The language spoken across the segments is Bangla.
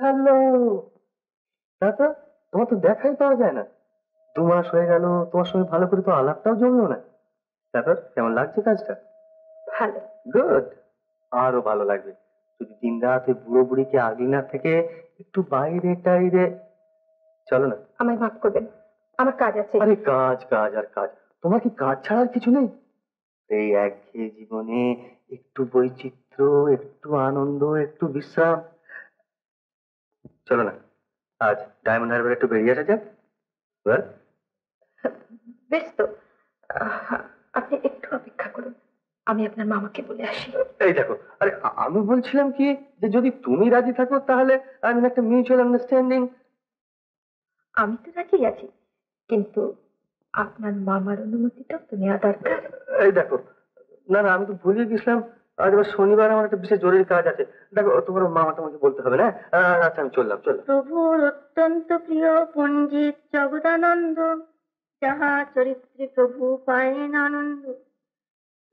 হ্যালো। তারপর তোমার তো দেখাই পাওয়া যায় না, 2 মাস হয়ে গেল, তোমার সঙ্গে ভালো করে তো আলাপটাও জমলো না। তারপর কেমন লাগছে কাজটা? ভালো। গুড। আরো ভালো লাগবে যদি দিন রাত ওই বুড়ো বুড়িকে আগলি না থেকে একটু বাইরে টাইরে। চলো না। আমায় মাফ করবেন, আমার কাজ আছে। আরে কাজ কাজ আর কাজ, তোমার কি কাজ ছাড়া আর কিছু নেই? এই একঘেয়ে জীবনে একটু বৈচিত্র্য, একটু আনন্দ, একটু বিশ্রাম। চলো না, আজ ডায়মন্ড হারবার একটু বেরিয়ে আসা যাক। বেশ তো, আপনি একটু অপেক্ষা করুন, আমি আপনার মামাকে বলে আসি। এই দেখো, আরে আমি বলছিলাম কি, যে যদি তুমি রাজি থাকো তাহলে একটা মিউচুয়াল আন্ডারস্ট্যান্ডিং। আমি তো রাজি আছি, কিন্তু আপনার মামার অনুমতিটাও তো নেওয়া দরকার। এই দেখো, না না, আমি তো ভুলিয়ে গেছিলাম, আজ আবার শনিবার আমার একটা বিশেষ জরুরি কাজ আছে। দেখো, তোমার মামা তোমাকে বলতে হবে না। আচ্ছা, আমি চললাম। প্রভুর অত্যন্ত প্রিয় পণ্ডিত জগদানন্দ, যাহা চরিত্রে প্রভু পায়েন আনন্দ,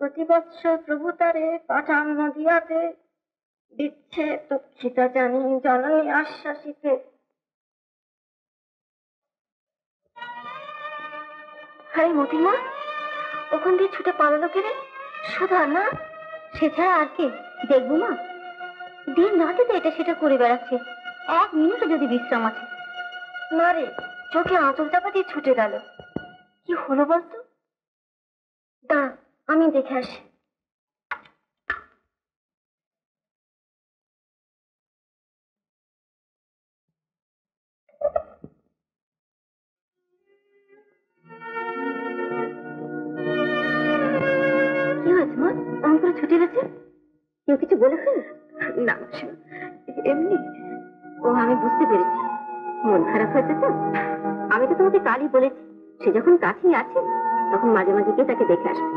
প্রতি বৎসর প্রভু তারে পাঠান নদিয়াতে, দিচ্ছে তক্ষিতা জানি জননী আশ্বাসিতে। আরে মতিমা, ওখান দিয়ে ছুটে পালালো কে রে? সুধা না? সে ছাড়া আর কে? দেখবো মা, দিন রাতে তো এটা সেটা করে বেড়াচ্ছে, 1 মিনিটও যদি বিশ্রাম আছে না রে। চোখে আঁচল চাপা দিয়ে ছুটে গেল। কি হলো বলতো? দাঁড়া, আমি দেখে আসি। কি হয়েছে মা, অমন করে ছুটে গেছে? কেউ কিছু বলেছে? না এমনি। ও, আমি বুঝতে পেরেছি, মন খারাপ হয়েছে তো। আমি তো তোমাকে কালই বলেছি, সে যখন কাছেই আছে তখন মাঝে মাঝে গিয়ে তাকে দেখে আসবে।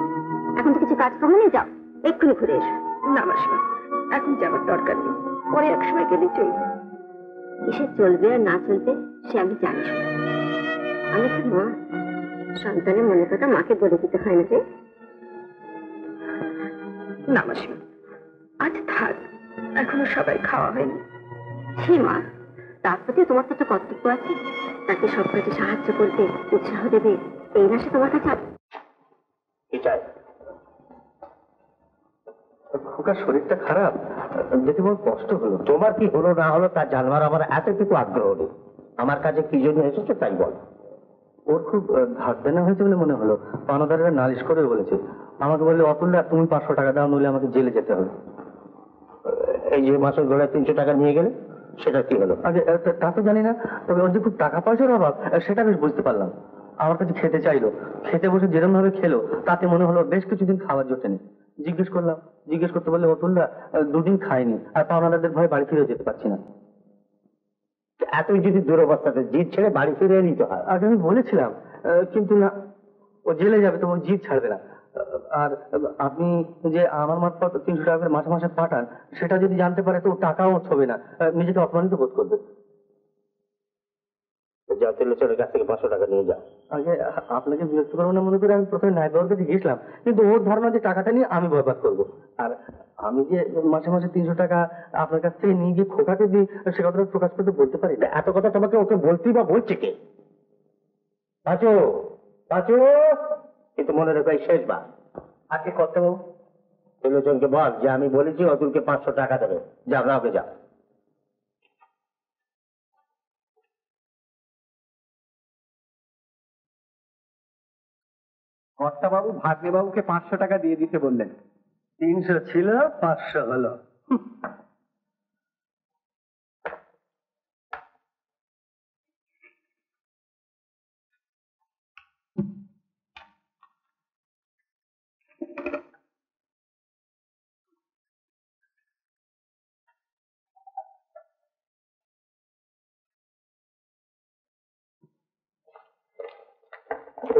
এখন তো কিছু কাজ কম নেই, যাও এক্ষুনি ঘুরে এসো। না মাসিমা, এখন যাওয়ার দরকার নেই, পরে একসময় গেলেই চলবে। কিসে চলবে আর না চলবে সে আমি জানি। আমি তো মা, সন্তানের মনের কথা মাকে বলে দিতে হয় না যে। না মাসিমা, আজ থাক, এখনো সবাই খাওয়া হয়নি। সে মা, তার প্রতি তোমার তো একটা কর্তব্য আছে, তাকে সব কাজে সাহায্য করবে, উৎসাহ দেবে, এই না সে তোমার কাছে। খোকার শরীরটা খারাপ, দেখে বড় কষ্ট হলো। তোমার কি হলো না হলো তা জানবার আমার এতটুকু আগ্রহ নেই। আমার কাছে কি জন্য এসেছো তাই বল। ওর খুব ধার দেনা হয়েছে বলে মনে হলো, পাওনাদারেরা নালিশ করে বলেছে। আমাকে বললে, অতুল্য তুমি 500 টাকা দাও, নইলে আমাকে জেলে যেতে হবে। এই যে মাসের বেলায় 300 টাকা নিয়ে গেলে, সেটা কি হলো? আগে তা তো জানি না, তবে ওর যে খুব টাকা পয়সার অভাব সেটা বেশ বুঝতে পারলাম। আমার কাছে খেতে চাইলো, খেতে বসে যেরকম ভাবে খেলো তাতে মনে হলো বেশ কিছুদিন খাবার জোটেনি। জিজ্ঞেস করতে বললে, অতুল্য 2 দিন খাইনি, আর পাওনাদারদের ভয়ে বাড়ি ফিরে যেতে পারছি না। এতই যদি দুরবস্থাতে জিদ ছেড়ে বাড়ি ফিরে নিতে হয়। আগে আমি বলেছিলাম, কিন্তু না, ও জেলে যাবে তো ও জিদ ছাড়বে না। আর আপনি যে আমার মারফত 300 টাকা করে মাসে মাসে পাঠান, সেটা যদি জানতে পারে তো ও টাকাও ছবে না, নিজেকে অপমানিত বোধ করবে। যাও, ছেলের কাছ থেকে 500 টাকা নিয়ে যাও। আগে আপনাকে বিরক্ত করবো না মনে করে আমি প্রথমে নাইবার কাছে গেছিলাম, কিন্তু ওর ধারণা যে টাকাটা নিয়ে আমি বরবাদ করবো। আর আমি যে মাসে মাসে 300 টাকা আপনার কাছ থেকে নিয়ে গিয়ে খোকাকে দিই, সে কথাটা প্রকাশ করতে বলতে পারি না। এত কথা তোমাকে ওকে বলতেই বা বলছে কে? পাঁচু, পাঁচু, কিন্তু মনে রেখো এই শেষবার। আগে করতে বাবু, ত্রিলোচনকে বল যে আমি বলেছি অতুলকে 500 টাকা দেবে। যাও না, ওকে যাও। কর্তা বাবু ভাগ্নে বাবুকে 500 টাকা দিয়ে দিতে বললেন। 300 ছিল, 500 হলো।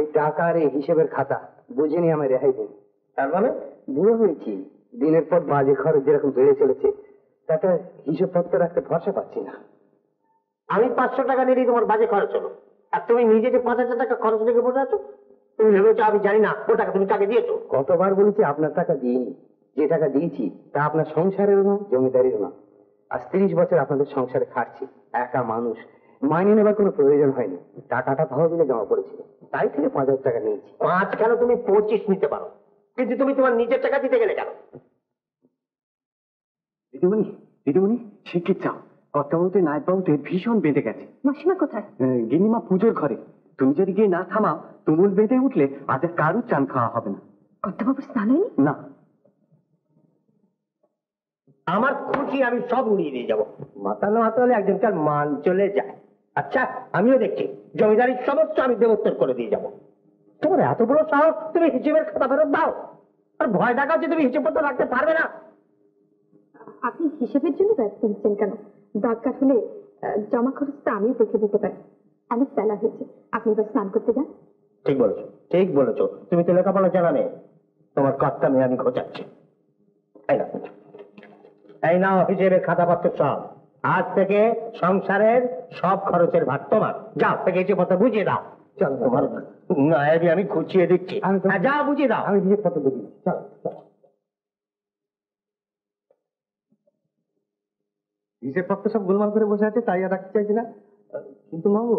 এই টাকা আর এই হিসেবের খাতা বুঝিনি আমি রেহাই দিন। তার মানে বুড়ো হয়েছি, দিনের পর বাজে খরচ যেরকম বেড়ে চলেছে, তাতে হিসেব পত্র রাখতে ভরসা পাচ্ছি না। আমি 500 টাকা নিলেই তোমার বাজে খরচ হলো, আর তুমি নিজে যে 5,000 টাকা খরচ রেখে বসে আছো। তুমি ভেবেছো আমি জানি না ও টাকা তুমি কাকে দিয়েছো? কতবার বলেছি আপনার টাকা দিইনি, যে টাকা দিয়েছি তা আপনার সংসারের না, জমিদারির না। আজ 30 বছর আপনাদের সংসারে খাটছি, একা মানুষ, মাইনে নেবার কোনো প্রয়োজন হয়নি। টাকাটা তহবিলে জমা পড়েছিল, তাই থেকে 5,000 টাকা নিয়েছি। 5 কেন, তুমি 25 নিতে পারো, কিন্তু তুমি তোমার নিজের টাকা দিতে গেলে কেন? দিদিমণি, দিদিমণি, শিক্ষিত চাও, কর্তাবাবুতে নায়কবাবুতে ভীষণ বেঁধে গেছে। মাসিমা কোথায়? গিনিমা পুজোর ঘরে, তুমি যদি গিয়ে না থামাও, তুমুল বেঁধে উঠলে আজ আর কারুর চান খাওয়া হবে না। কর্তাবাবুর স্নান হয়নি? না, আমার খুশি আমি সব উড়িয়ে দিয়ে যাবো। মাতানো হাতে হলে একজনকার মান চলে যায়। আচ্ছা, আমিও দেখছি জমিদারির সমস্ত আমি দেবোত্তর করে দিয়ে যাবো। তোমার এত বড় সাহস, তুমি হিসেবের খাতা ফেরত দাও, আর ভয় দেখাচ্ছে তুমি হিসেব পত্র রাখতে পারবে না। আপনি হিসেবের জন্য ব্যস্ত হচ্ছেন কেন? দরকার হলে জমা খরচটা আমিও দেখে দিতে পারি। অনেক বেলা হয়েছে, আপনি এবার স্নান করতে যান। ঠিক বলেছো, ঠিক বলেছো, তুমি তো লেখাপড়া জানা নেই, তোমার কর্তা মেয়ে আমি খোঁচাচ্ছি। এই নাও হিসেবের খাতাপত্র সব, আজ থেকে সংসারের সব খরচের ভাগ তোমার। যাও থেকে হিসেব পত্র বুঝিয়ে দাও। চলো, তোমার নায়েবি আমি খুঁচিয়ে দিচ্ছি। হ্যাঁ, যাও বুঝিয়ে দাও। আমি হিসেব কত বুঝি। চলো, হিসেবপত্র সব গোলমাল করে বসে আছে, তাই আর রাখতে চাইছি না। কিন্তু মামু,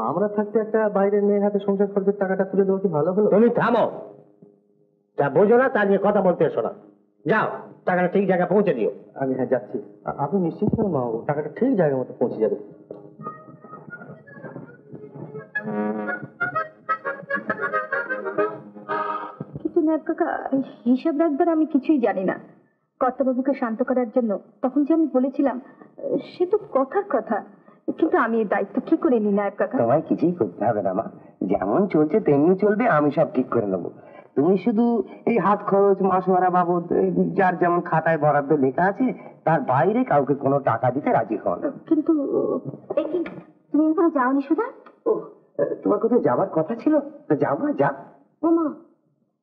আমরা থাকতে একটা বাইরের মেয়ের হাতে সংসার খরচের টাকাটা তুলে দেওয়া কি ভালো হলো? তুমি থামো, যা বোঝো না তা নিয়ে কথা বলতে এসো না। যাও, টাকাটা ঠিক জায়গায় পৌঁছে দিও। আমি হ্যাঁ যাচ্ছি। আপনি নিশ্চিত কেন মামু, টাকাটা ঠিক জায়গা মতো পৌঁছে যাবে। কিন্তু নায়ক কাকা, হিসাব রাখবার আমি কিছুই জানি না। কর্তাবাবুকে শান্ত করার জন্য তখন যে আমি বলেছিলাম, সে তো কথার কথা, কিন্তু আমি এই দায়িত্ব কি করে নি নায়ক কাকা? তোমায় কিছুই করতে হবে না মা, যেমন চলছে তেমনি চলবে, আমি সব ঠিক করে নেবো। তুমি শুধু এই হাত খরচ, মাসোয়ারা বাবদ, যার যেমন খাতায় বরাদ্দ লেখা আছে, তার বাইরে কাউকে কোনো টাকা দিতে রাজি হও না। কিন্তু তুমি এখনো যাওনি সুধা? ও, তোমার কোথায় যাবার কথা ছিল? তো যাও মা, যা। ও মা,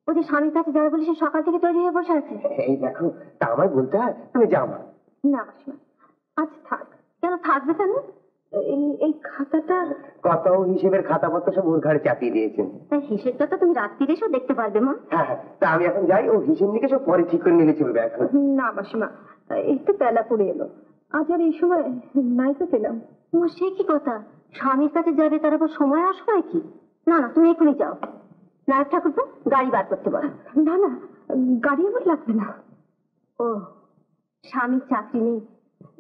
ও যে স্বামীর কাছে যাবে বলে সে সকাল থেকে তৈরি হয়ে বসে আছে। এই দেখো, তা আমায় বলতে হয়? তুমি যাও মা। না মাসিমা, আজ থাক। কেন থাকবে কেন? এই খাতাটা, কত হিসেবের খাতাপত্র সব ওর ঘাড়ে চাপিয়ে দিয়েছেন। তাই হিসেবটা তো তুমি রাত্রিরে এসেও দেখতে পারবে মা। হ্যাঁ হ্যাঁ, তা আমি এখন যাই, ও হিসেব নিকে সব পরে ঠিক করে নিলে চলবে। এখন না মাসিমা, এই তো বেলা পড়ে এলো, আজ আর এই সময় নাই তো পেলাম। ও সে কি কথা, স্বামীর কাছে যাবে তার আবার সময় অসময় কি? না না, তুমি এখনই যাও। নায়ক ঠাকুর তো গাড়ি বার করতে বলো। না না, গাড়ি আমার লাগবে না। ও, স্বামীর চাকরি নেই,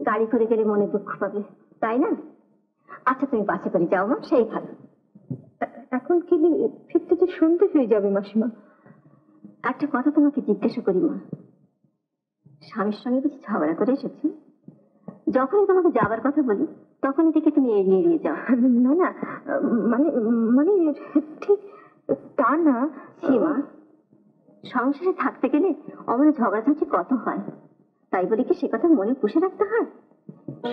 গাড়ি করে গেলে মনে দুঃখ পাবে, তাই না? আচ্ছা তুমি বাসে করে যাও মা, সেই ভালো। এখন কি ফিরতে যে সন্ধে হয়ে যাবে মাসিমা। একটা কথা তোমাকে জিজ্ঞাসা করি মা, স্বামীর সঙ্গে কিছু ঝগড়া করে এসেছি? যখনই তোমাকে যাবার কথা বলি তখনই থেকে তুমি এড়িয়ে এড়িয়ে যাও। না না, মানে মানে ঠিক তা না সীমা, সংসারে থাকতে গেলে অমন ঝগড়াঝাঁটি কত হয়, তাই বলে কি সে কথা মনে পুষে রাখতে হয়?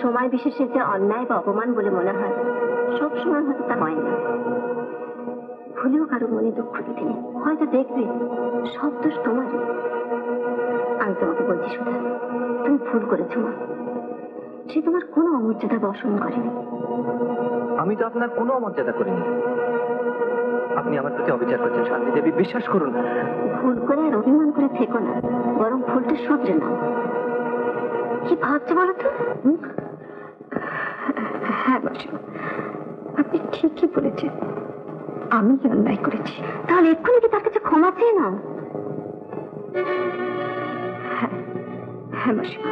সময় বিশেষে যে অন্যায় বা অপমান বলে মনে হয়, সব সময় হয়তো তা হয় না। ভুলেও কারো মনে দুঃখ দিতে নেই, হয়তো দেখবে সব দোষ তোমার। আমি তোমাকে বলছি সুধা, তুমি ভুল করেছো মা, সে তোমার কোনো অমর্যাদা বা অসম্মান করেনি। আমি তো আপনার কোনো অমর্যাদা করিনি। আপনি আমার প্রতি অবিচার করছেন শান্তি দেবী, বিশ্বাস করুন। ভুল করে আর অভিমান করে থেকো না, বরং ভুলটা শুধরে নাও। কি ভাবছো বলো তো? হ্যাঁ মাসিমা, আপনি ঠিকই বলেছেন, আমি অন্যায় করেছি। তাহলে এক্ষুনি কি তার কাছে ক্ষমা চেয়ে নাও। হ্যাঁ হ্যাঁ মাসিমা,